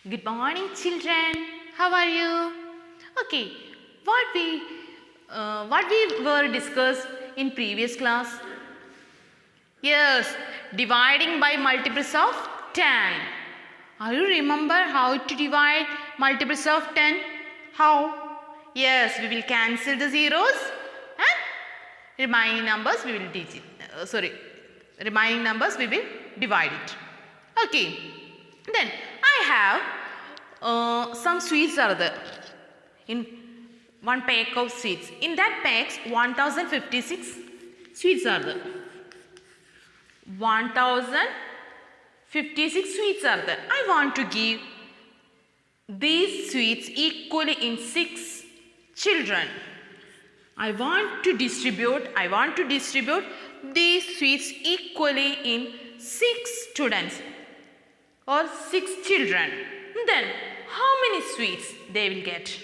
Good morning, children. How are you? Okay, what we were discussed in previous class? Yes, dividing by multiples of 10. Are you remember how to divide multiples of 10? How? Yes, we will cancel the zeros and remaining numbers we will remaining numbers we will divide it. Okay. Then I have some sweets are there in one pack of sweets. In that packs 1056 sweets are there. 1056 sweets are there. I want to give these sweets equally in 6 children. I want to distribute these sweets equally in 6 students or 6 children. Then how many sweets they will get?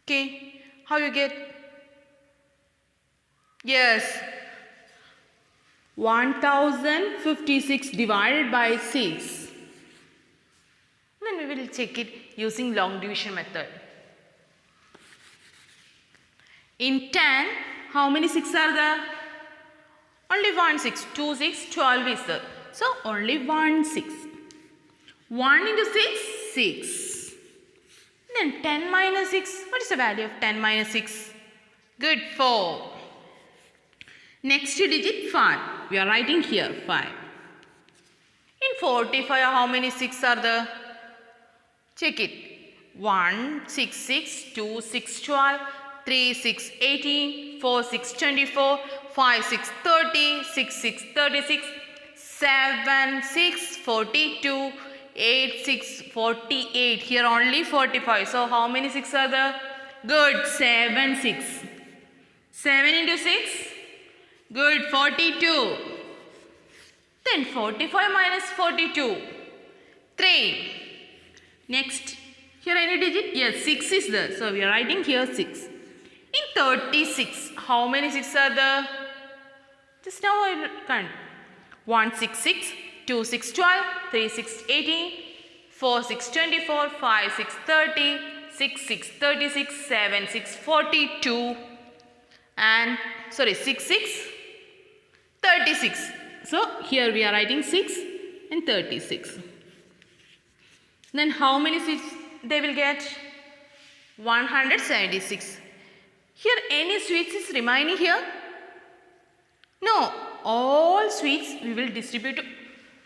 Okay, how you get? Yes, 1056 divided by 6. Then we will check it using long division method. In 10, how many 6 are there? Only 1 6. 2 6, 12 is there. So only 1 6. 1 into 6, 6. Then 10 minus 6. What is the value of 10 minus 6? Good, 4. Next digit 5. We are writing here 5. In 45, how many 6 are there? Check it. 1 6 6, 2 6 12, 3 6 18, 4 6 24, 5 6 30, 6 6 36, 7 6 42, 8 6 48. Here only 45. So how many 6 are there? Good, 7 6. 7 into 6. Good, 42. Then 45 minus 42. 3. Next, here any digit? Yes, 6 is there. So we are writing here 6. In 36, how many 6 are there? Just now I will count. 1 6 6, 2 6 12, 3 6 18, 4 6 24, 5 6 30, 6 6 36, 7 6 42 and 6 6 36. So here we are writing 6 and 36. Then how many sweets they will get? 176. Here any sweets is remaining here? No, all sweets we will distribute to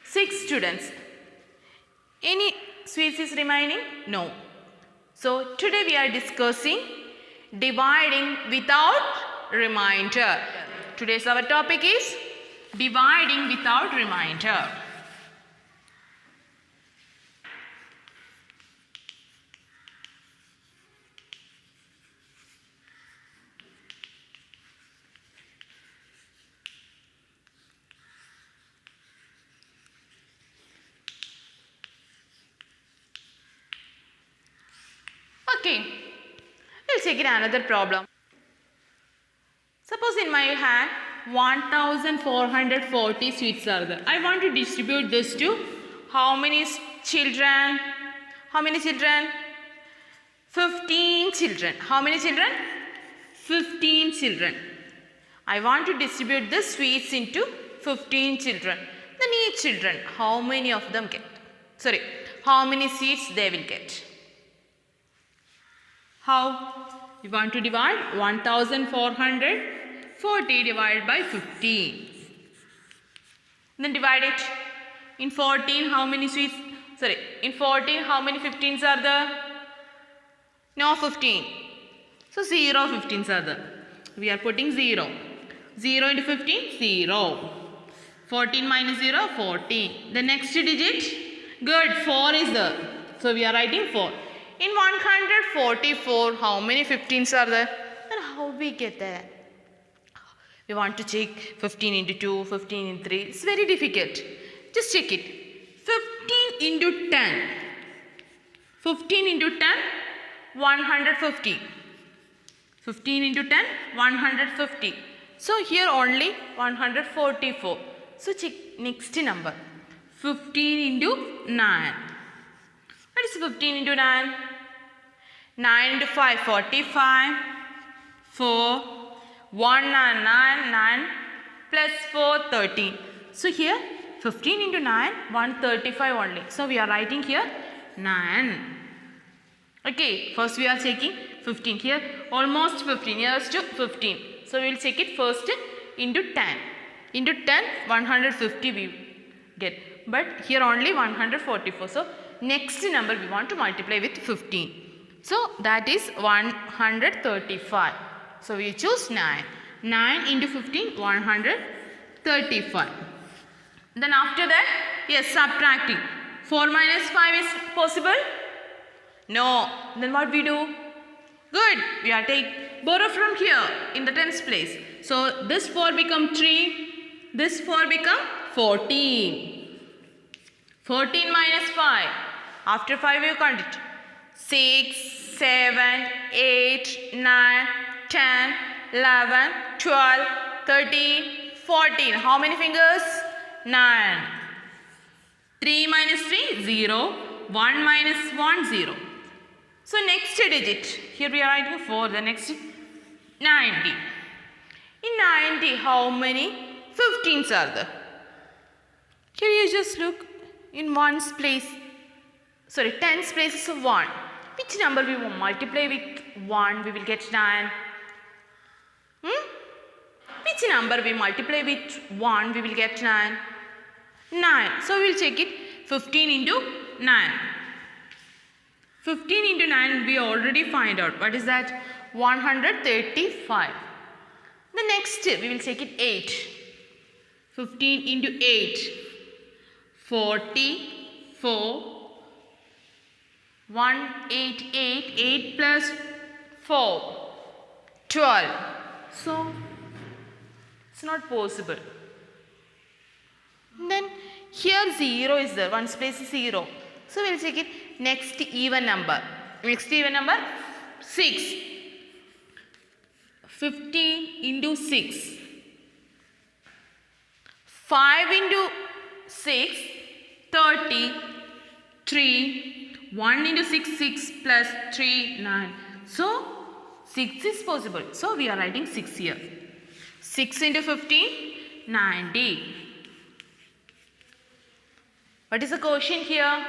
6 students. Any sweets is remaining? No. So today we are discussing dividing without remainder. Today's our topic is dividing without remainder. Okay, we'll check it another problem. Suppose in my hand 1440 sweets are there. I want to distribute this to how many children? How many children? 15 children. How many children? 15 children. I want to distribute the sweets into 15 children. Then each children, how many of them get? How many seeds they will get? How? We want to divide 1440 divided by 15. Then divide it. In 14, how many sweets? In 14, how many 15s are there? No 15. So 0 15s are there. We are putting 0. 0 into 15, 0. 14 minus 0, 14. The next digit? Good, 4 is there. So we are writing 4. In 144, how many 15s are there? And how we get there? We want to check 15 into 2, 15 into 3. It's very difficult. Just check it. 15 into 10. 15 into 10, 150. 15 into 10, 150. So here only 144. So check next number. 15 into 9. What's 15 into 9? 9 into 5, 45. 4, 1 and 9, 9 plus 4, 13. So here 15 into 9, 135 only. So we are writing here 9. Okay, first we are checking 15 here, almost 15, nearest to 15. So we will check it first into 10. Into 10, 150 we get. But here only 144. So next number we want to multiply with 15. So that is 135. So we choose 9. 9 into 15, 135. Then after that, yes, subtracting. 4 minus 5 is possible? No. Then what we do? Good. We are borrow from here in the tens place. So this 4 become 3. This 4 become 14. 14 minus 5. After 5 you count it. 6, 7, 8, 9, 10, 11, 12, 13, 14. How many fingers? 9. 3 minus 3, 0. 1 minus 1, 0. So next digit. Here we are writing 4. The next 90. In 90, how many 15s are there? Here you just look in ones place. Sorry, tens places of 1. Which number we will multiply with 1? We will get 9. Which number we multiply with 1? We will get 9. 9. So we will check it. 15 into 9. 15 into 9 we already find out. What is that? 135. The next we will check it 8. 15 into 8. 44. 188. 8 plus 4. 12. So it's not possible. Then here 0 is there. One's place is 0. So we will check it. Next even number. Next even number 6. 15 into 6. 5 into 6. 30. 3. 1 into 6. 6 plus 3. 9. So 6 is possible. So we are writing 6 here. 6 into 15. 90. What is the quotient here?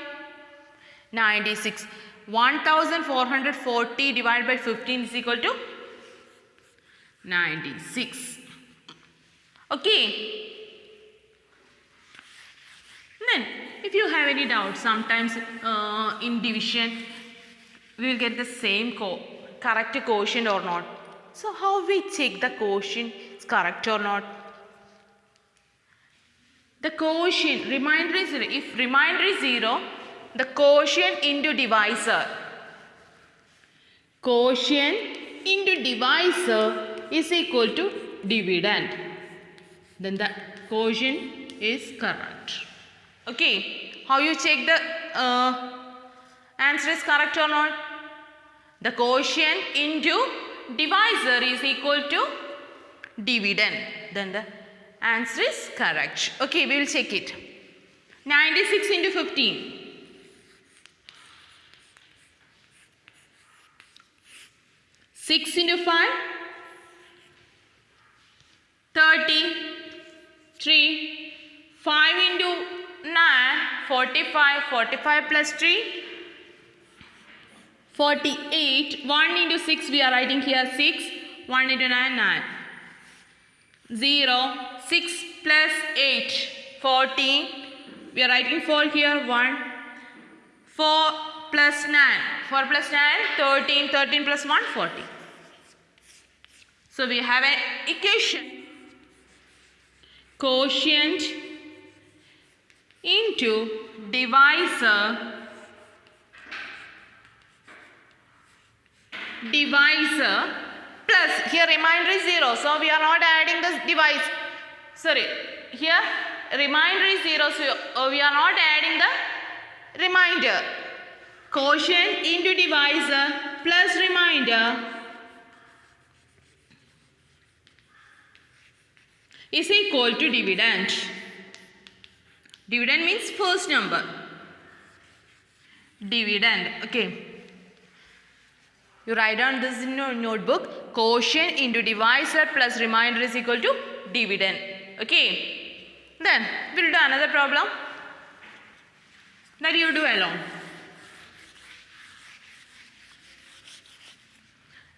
96. 1440 divided by 15 is equal to 96. Okay. Then if you have any doubt, sometimes in division we will get the same correct quotient or not. So how we check the quotient is correct or not? The quotient, remainder is 0. If remainder is 0, the quotient into divisor. Quotient into divisor is equal to dividend. Then the quotient is correct. Okay. How you check the answer is correct or not? The quotient into divisor is equal to dividend. Then the answer is correct. Okay, we will check it. 96 into 15. 6 into 5. 30. 3. 5 into 9. 45. 45 plus 3. 48. 1 into 6 we are writing here 6. 1 into 9, 9. 0. 6 plus 8. 14. We are writing 4 here. 1. 4 plus 9. 4 plus 9. 13. 13 plus 1. 40. So we have an equation. Quotient into divisor. Divisor plus, here remainder is 0. So we are not adding this divide. Sorry, here remainder is 0. So we are not adding the remainder. Quotient into divisor plus remainder is equal to dividend. Dividend means first number. dividend. Okay. You write down this in your notebook. Quotient into divisor plus remainder is equal to dividend. Okay. Then we'll do another problem that you do alone.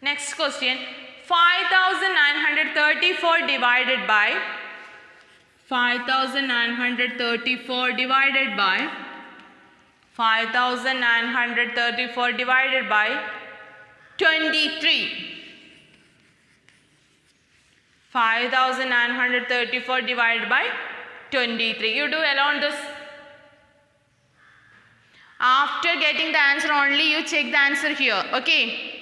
Next question. 5,934 divided by 5,934 divided by 5,934 divided by 23. 5,934 divided by 23. You do alone this. After getting the answer only, you check the answer here. Okay.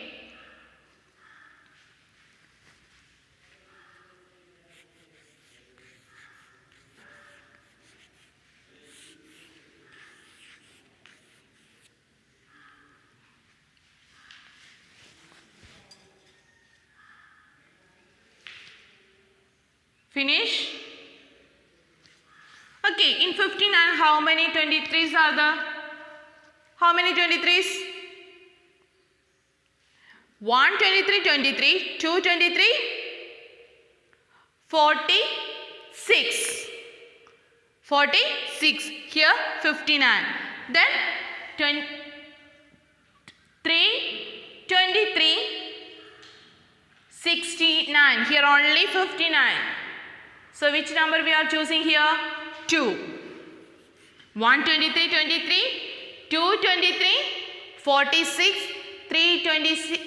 Finish? Okay, in 59, how many 23s are there? How many 23s? 1 23, 23, 2 23, 46. 46. Here 59. Then 3, 23, 69. Here only 59. So which number we are choosing here? 2. 123, 23, 223, 46, 323,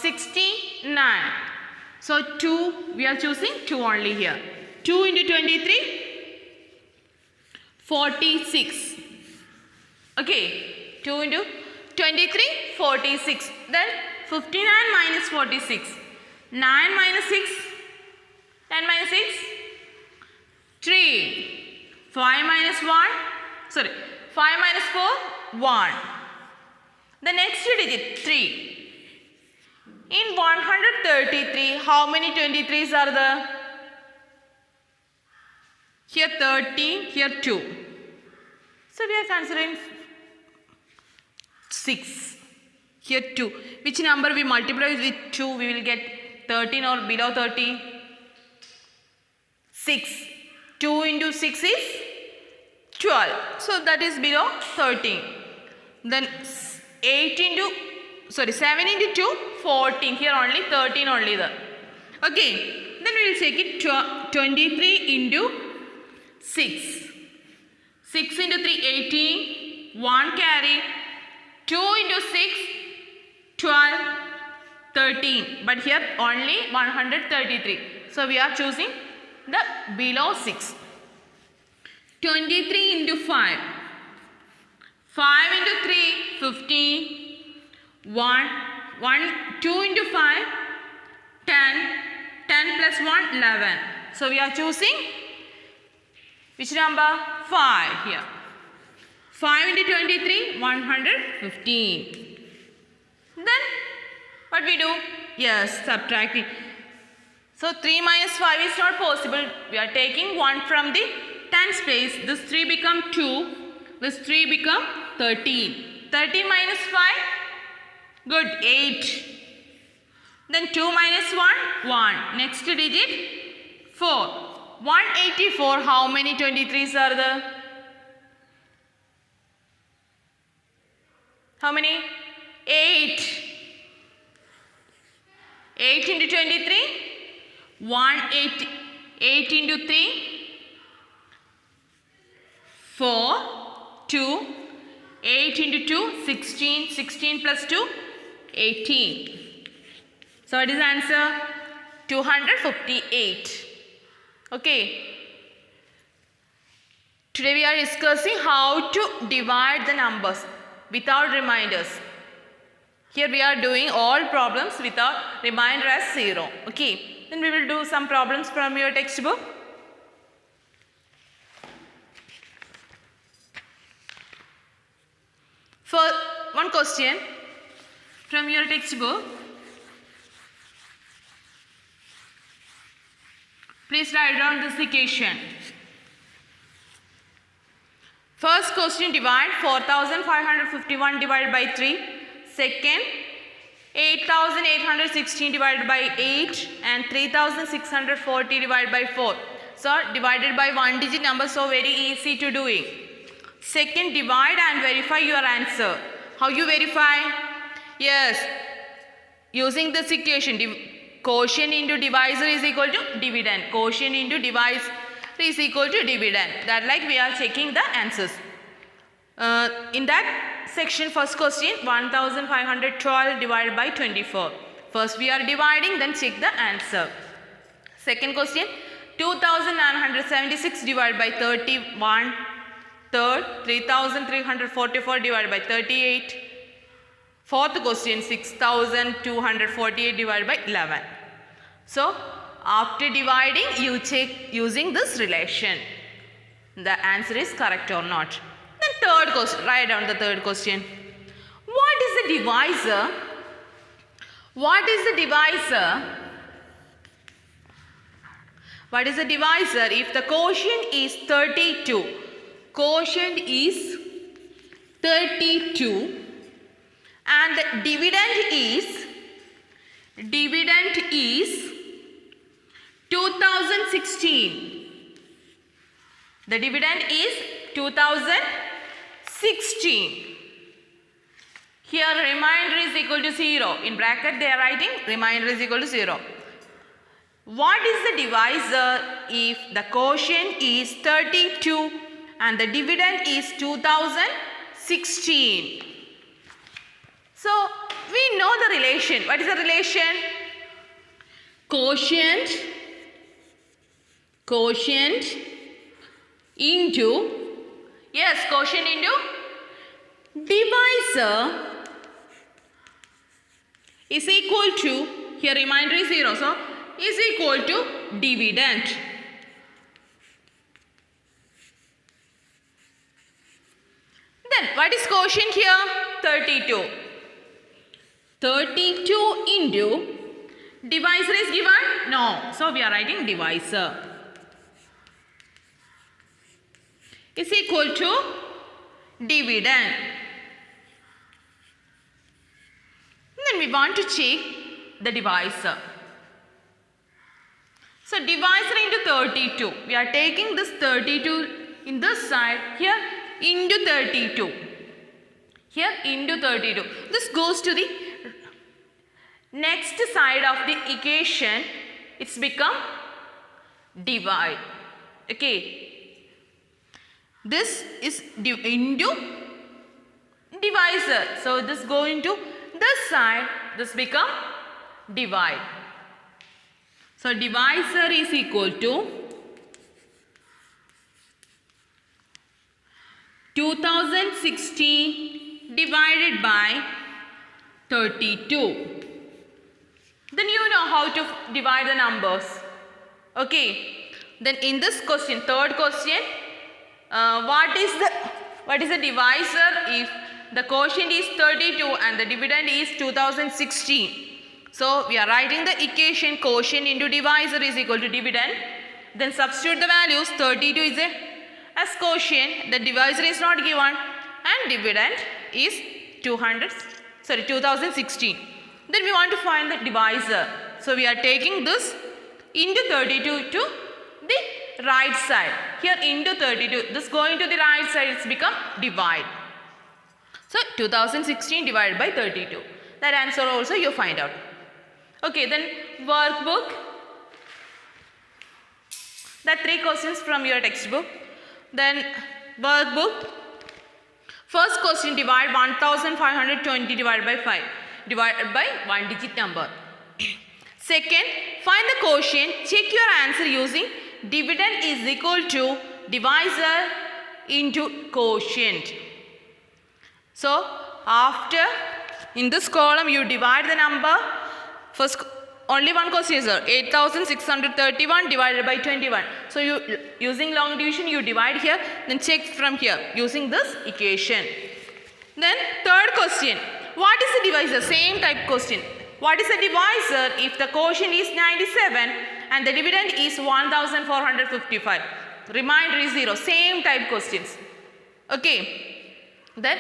69. So 2, we are choosing 2 only here. 2 into 23, 46. Okay, 2 into 23, 46. Then 59 minus 46. 9 minus 6, 10 minus 6, 3, 5 minus 1, 5 minus 4, 1. The next digit, 3. In 133, how many 23s are there? Here 30, here 2. So we are considering 6. Here 2. Which number we multiply with 2, we will get 13 or below 30? 6. 2 into 6 is 12. So that is below 13. Then 7 into 2, 14. Here only 13 only there. Okay. Then we will take it 23 into 6. 6 into 3, 18. 1 carry. 2 into 6, 12. 13, but here only 133. So we are choosing the below 6. 23 into 5. 5 into 3, 15. 2 into 5, 10. 10 plus 1, 11. So we are choosing which number? 5 here. 5 into 23, 115. Then what we do? Yes, subtracting. So 3 minus 5 is not possible. We are taking 1 from the tens place. This 3 become 2. This 3 become 13. 13 minus 5. Good. 8. Then 2 minus 1. 1. Next digit. 4. 184. How many 23s are there? How many? 8. 8 into 23, 180, 8 into 3, 4, 2, 8 into 2, 16, 16 plus 2, 18. So what is the answer? 258. Okay. Today we are discussing how to divide the numbers without reminders. Here we are doing all problems without remainder as 0. Okay. Then we will do some problems from your textbook. For one question from your textbook. Please write down this equation. First question, divide 4551 divided by 3. Second, 8816 divided by 8 and 3640 divided by 4. So divided by one digit number, so very easy to do it. Second, divide and verify your answer. How you verify? Yes, using this equation, quotient into divisor is equal to dividend. Quotient into divisor is equal to dividend. That like we are checking the answers. In that section, first question, 1512 divided by 24. First we are dividing, then check the answer. Second question, 2976 divided by 31. Third, 3344 divided by 38. Fourth question, 6248 divided by 11. So, after dividing, you check using this relation. The answer is correct or not. Then third question, write down the third question. What is the divisor? What is the divisor? What is the divisor if the quotient is 32? Quotient is 32 and the dividend is 2016. The dividend is 2016. Here remainder is equal to 0. In bracket they are writing remainder is equal to 0. What is the divisor if the quotient is 32 and the dividend is 2016? So we know the relation. What is the relation? Quotient into, yes, quotient into divisor is equal to, here remainder is 0, so is equal to dividend. Then what is quotient here? 32. 32 into divisor is given? No. So we are writing divisor is equal to dividend. Then we want to check the divisor. So divisor into 32. We are taking this 32 in this side, here into 32. Here into 32. This goes to the next side of the equation. It's become divide. Okay. This is into divisor. So this go into this side. This become divide. So divisor is equal to 2016 divided by 32. Then you know how to divide the numbers. Okay. Then in this question, third question, what is the divisor if the quotient is 32 and the dividend is 2016? So we are writing the equation quotient into divisor is equal to dividend. Then substitute the values. 32 is as quotient, the divisor is not given, and dividend is 2016. Then we want to find the divisor. So we are taking this into 32 to the right side. Here into 32, this going to the right side, it's become divide. So 2016 divided by 32. That answer also you find out. Okay, then workbook. The 3 questions from your textbook. Then workbook. First question, divide 1520 divided by 5. Divided by one digit number. Second, find the quotient. Check your answer using dividend is equal to divisor into quotient. So after in this column you divide the number. First only one question is there. 8631 divided by 21. So you using long division you divide here, then check from here using this equation. Then third question. What is the divisor? Same type question. What is the divisor if the quotient is 97 and the dividend is 1455? Remainder is 0. Same type questions. Okay, then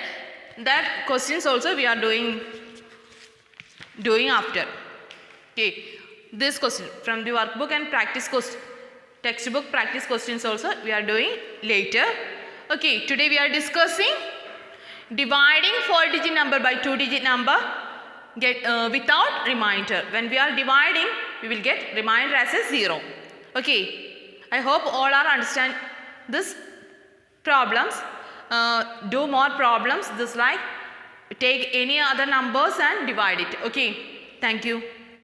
that questions also we are doing after. Okay, this question from the workbook and practice question, textbook practice questions also we are doing later. Okay, today we are discussing dividing 4-digit number by 2-digit number without remainder. When we are dividing, we will get remainder as a 0. Okay, I hope all are understand this problems. Do more problems, this like take any other numbers and divide it. Okay, thank you.